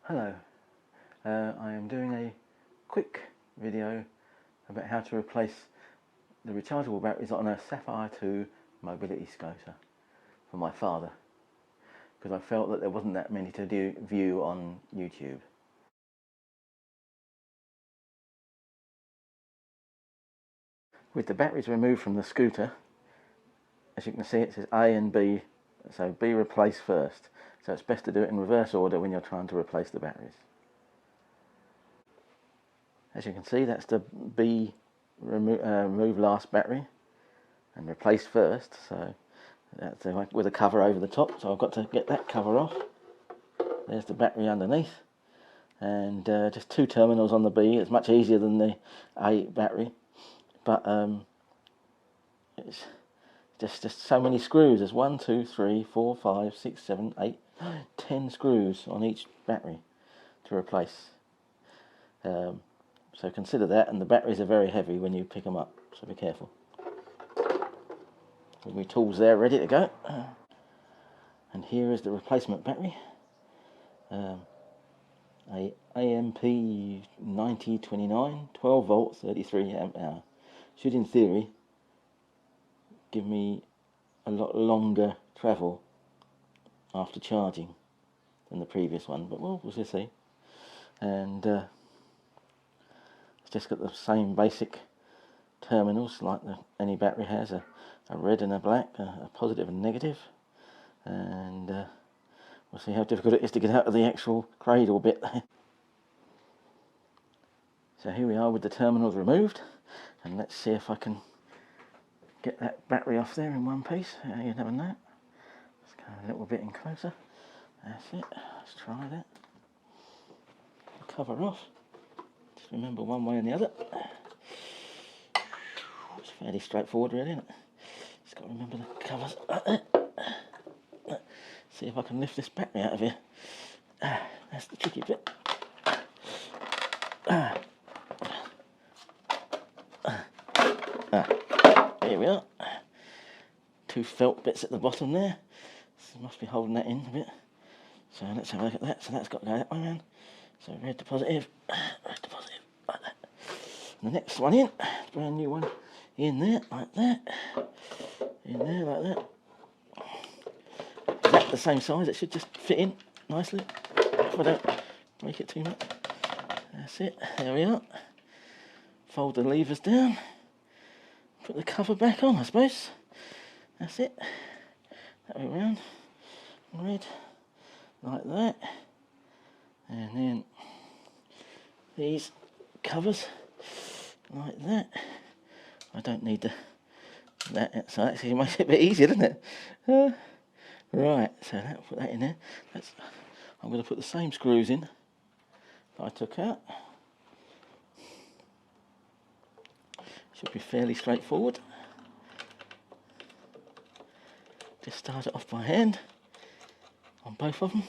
Hello, I am doing a quick video about how to replace the rechargeable batteries on a Sapphire 2 mobility scooter for my father, because I felt that there wasn't that many to view on YouTube. With the batteries removed from the scooter, as you can see it says A and B, so B replaced first, so it's best to do it in reverse order when you're trying to replace the batteries. As you can see, that's the B remove last battery and replace first, so that's with a cover over the top, so I've got to get that cover off. There's the battery underneath, and just two terminals on the B. It's much easier than the A battery, but it's just so many screws. There's 1, 2, 3, 4, 5, 6, 7, 8, 10 screws on each battery to replace. So consider that, and the batteries are very heavy when you pick them up, so be careful. With my tools there ready to go. And here is the replacement battery. A AMP 9029, 12 volt, 33 amp hour. Should in theory give me a lot longer travel after charging than the previous one, but we'll just see. And it's just got the same basic terminals like any battery has, a red and a black, a positive and negative, and we'll see how difficult it is to get out of the actual cradle bit. So here we are with the terminals removed, and let's see if I can get that battery off there in one piece. You never know. Let's go a little bit in closer. That's it. Let's try that. Cover off. Just remember one way and the other. It's fairly straightforward, really, isn't it? Just got to remember the covers. See if I can lift this battery out of here. That's the tricky bit. Here we are. Two felt bits at the bottom there. So must be holding that in a bit. So let's have a look at that. So that's got to go that way around. So red to positive, like that. And the next one in, brand new one, in there, like that. In there, like that. Exactly the same size, it should just fit in nicely, if I don't break it too much. That's it, there we are. Fold the levers down, put the cover back on, I suppose. That's it. That way around, red, like that. And then these covers, like that. I don't need that, so actually it makes it a bit easier, doesn't it? Right, so put that in there. I'm going to put the same screws in that I took out. Should be fairly straightforward. Just start it off by hand on both of them.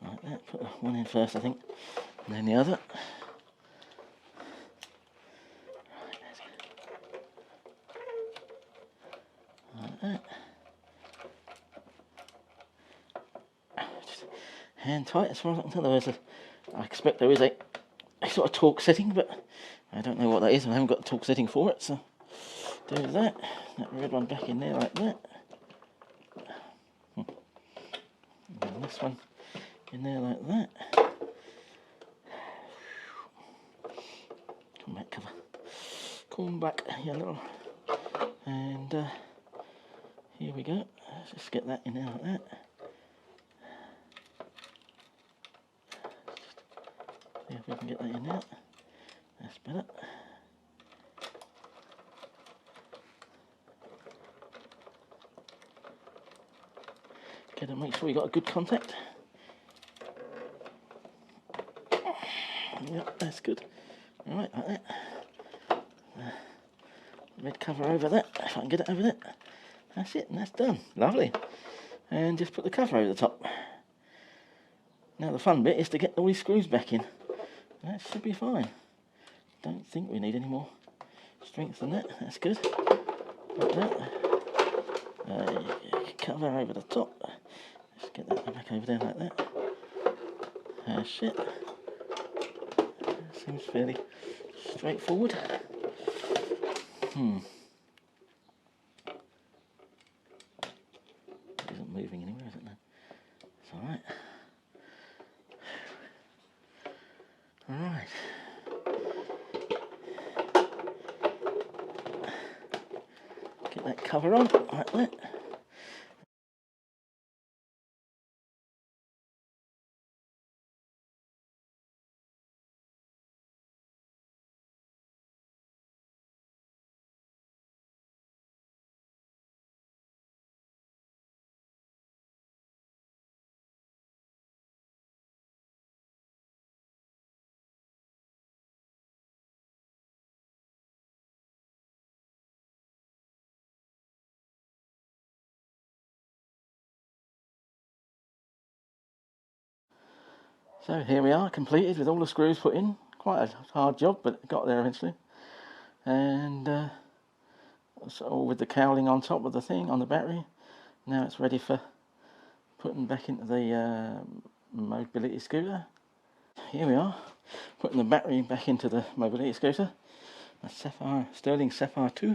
Like that. Put one in first, I think, and then the other. Like that. Just hand tight as far as I can tell. I expect there is a sort of torque setting, but I don't know what that is. I haven't got the torque setting for it, so do that. That red one back in there like that. And this one in there like that. Come back, cover. Come back, you little. And here we go. Let's just get that in there like that. See if we can get that in there. That's better. Okay, to make sure you got a good contact. Yep, that's good. Alright, like that. Red cover over that, if I can get it over there. That's it, and that's done. Lovely. And just put the cover over the top. Now the fun bit is to get all these screws back in. That should be fine. Don't think we need any more strength than that. That's good. Like that. There you cover over the top. Just get that back over there like that. That's it. Seems fairly straightforward. It isn't moving anywhere, is it? No. It's alright. Alright. Get that cover on, like that. So here we are, completed with all the screws put in. Quite a hard job, but got there eventually. And so all with the cowling on top of the thing, on the battery. Now it's ready for putting back into the mobility scooter. Here we are, putting the battery back into the mobility scooter. A Sapphire, Sterling Sapphire 2.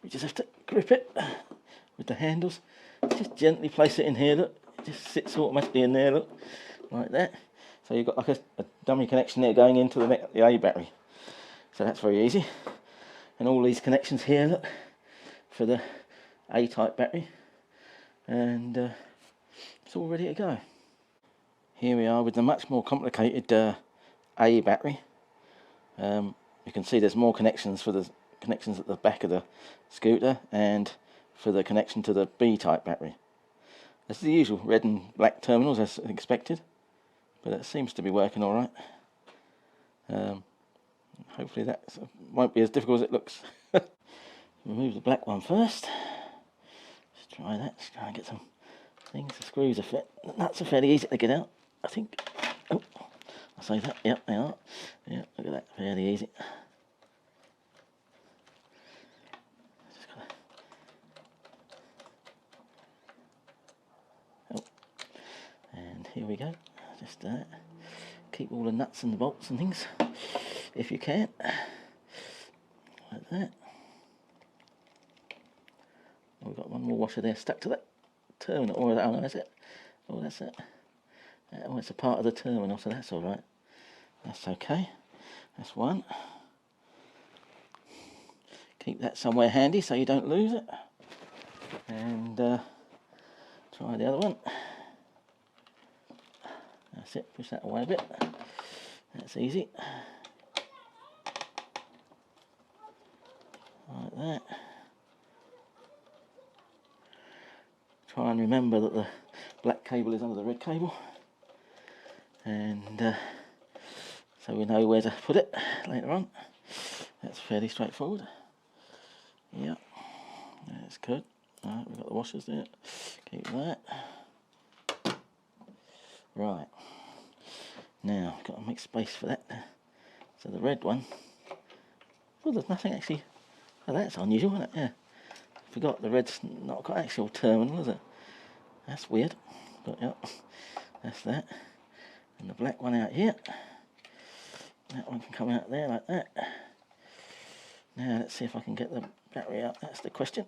We just have to grip it with the handles. Just gently place it in here, look. It just sits automatically in there, look, like that. So you've got like a dummy connection there going into the A battery. So that's very easy. And all these connections here, look, for the A-type battery. And it's all ready to go. Here we are with the much more complicated A battery. You can see there's more connections for the connections at the back of the scooter and for the connection to the B-type battery. It's the usual red and black terminals as expected, but it seems to be working all right. Hopefully that won't be as difficult as it looks. Remove the black one first. Let's try that. Let's try and get some things. The screws are fit. The nuts are fairly easy to get out, I think. Oh, I say that. Yep, they are. Yeah, look at that. Fairly easy. Just gotta... Oh, and here we go. Just keep all the nuts and the bolts and things, if you can, like that. We've got one more washer there stuck to that terminal. Oh, no, that's it. Oh, that's it. Oh, it's a part of the terminal, so that's all right. That's okay. That's one. Keep that somewhere handy so you don't lose it. And try the other one. That's it. Push that away a bit. That's easy. Like that. Try and remember that the black cable is under the red cable, and so we know where to put it later on. That's fairly straightforward. Yeah, that's good. Right, we've got the washers there. Keep that. Right, now I've got to make space for that. So the red one. Well, there's nothing actually. Oh, that's unusual, isn't it? Yeah. Forgot the red's not got actual terminal, is it? That's weird, but yeah, that's that. And the black one out here. That one can come out there like that. Now let's see if I can get the battery out. That's the question.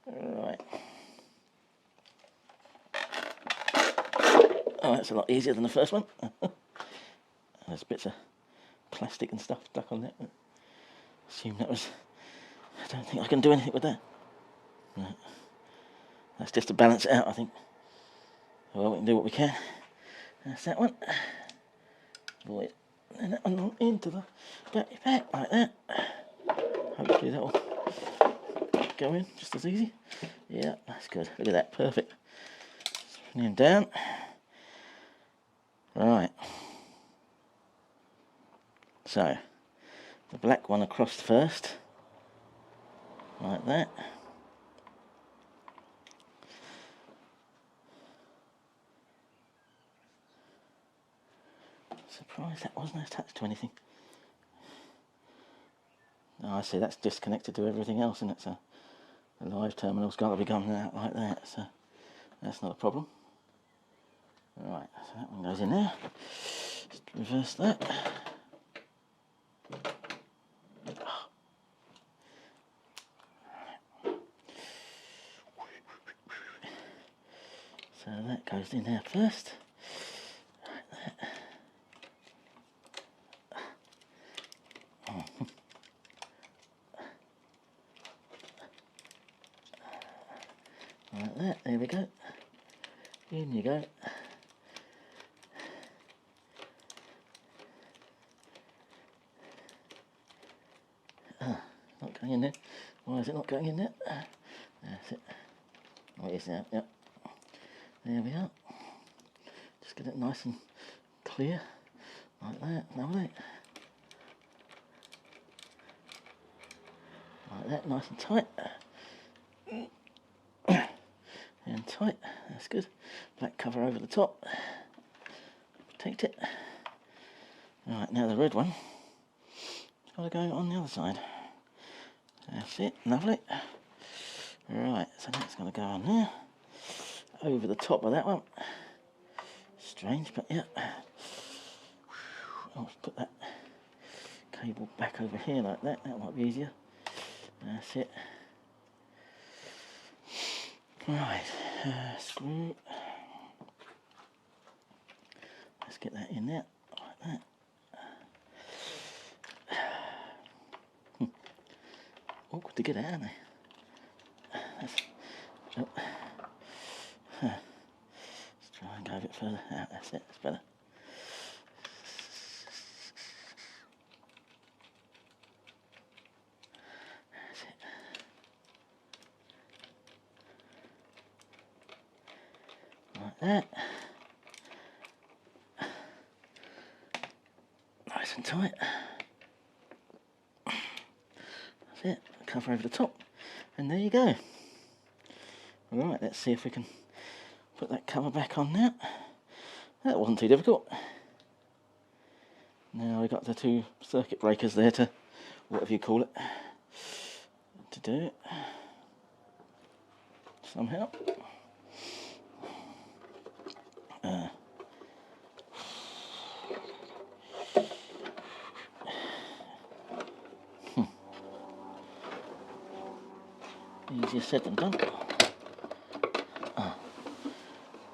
Right. Oh, that's a lot easier than the first one. There's bits of plastic and stuff stuck on that. Assume that was... I don't think I can do anything with that. Right. That's just to balance it out, I think. Well, we can do what we can. That's that one. Void. And that one into the battery pack, like that. Hopefully that'll go in just as easy. Yeah, that's good. Look at that, perfect. Bring him down. Right. So, the black one across first. Like that. Surprised that wasn't attached to anything. Oh, I see, that's disconnected to everything else, isn't it? So The live terminal's got to be going out like that, so that's not a problem. Right, so that one goes in there. Just reverse that. So that goes in there first. Like that. Like that, there we go. In you go. Not going in there. Why is it not going in there? That's it. Oh, it is now, yep. There we are. Just get it nice and clear. Like that, lovely. Like that, nice and tight. And tight, that's good. Black cover over the top. Protect it. Right, now the red one. It's got to go on the other side. That's it, lovely. Right, so that's going to go on there. Over the top of that one. Strange, but yeah. I'll put that cable back over here like that. That might be easier. That's it. Right, screw. Let's get that in there, like that. Awkward to get out, aren't they? Let's try and go a bit further out. That's it, that's better. That's it. Like that. Nice and tight. That's it. Cover over the top. And there you go. Right, let's see if we can put that cover back on now. That wasn't too difficult. Now we've got the two circuit breakers there to, whatever you call it, to do it somehow. Easier said than done.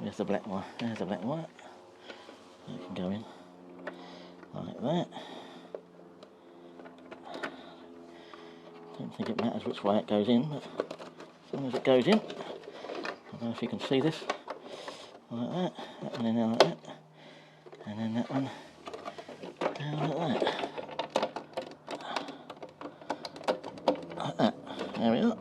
There's the black wire. There's the black wire. That can go in like that. Don't think it matters which way it goes in, but as long as it goes in. I don't know if you can see this. Like that. That one in there like that. And then that one down like that. Like that. There we are.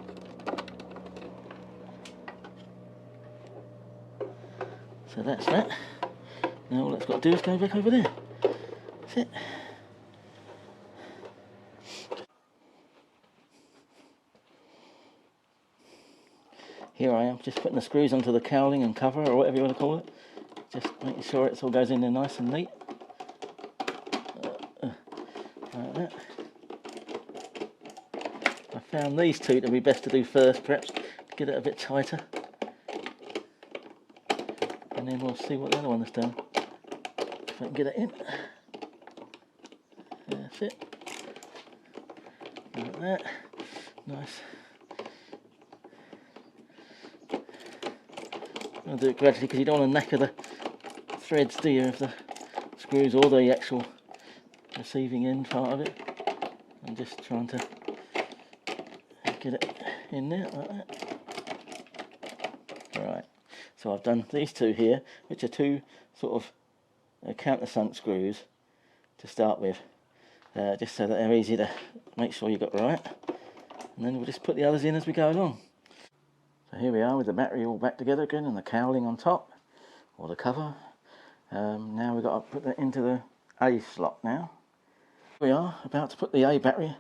So that's that. Now all it's got to do is go back over there. That's it. Here I am, just putting the screws onto the cowling and cover, or whatever you want to call it. Just making sure it all goes in there nice and neat. Like that. I found these two to be best to do first, perhaps, to get it a bit tighter. And then we'll see what the other one has done. If I can get it in. That's it. Like that. Nice. I'll do it gradually because you don't want to knacker the threads, do you, of the screws or the actual receiving end part of it. I'm just trying to get it in there like that. Right. So I've done these two here, which are two sort of countersunk screws to start with, just so that they're easy to make sure you got right. And then we'll just put the others in as we go along. So here we are with the battery all back together again and the cowling on top, or the cover. Now we've got to put that into the A slot now. We are about to put the A battery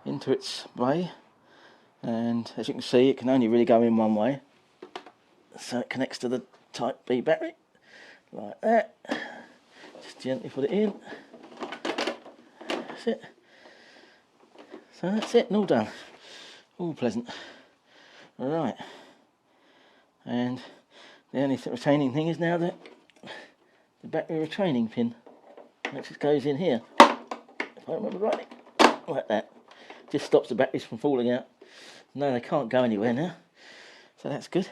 into its bay, and as you can see it can only really go in one way. So it connects to the type B battery, like that. Just gently put it in. That's it. So that's it, and all done. All pleasant. Alright. And the only retaining thing is now the battery retaining pin. Which just goes in here. If I remember rightly. Like that. Just stops the batteries from falling out. No, they can't go anywhere now. So that's good.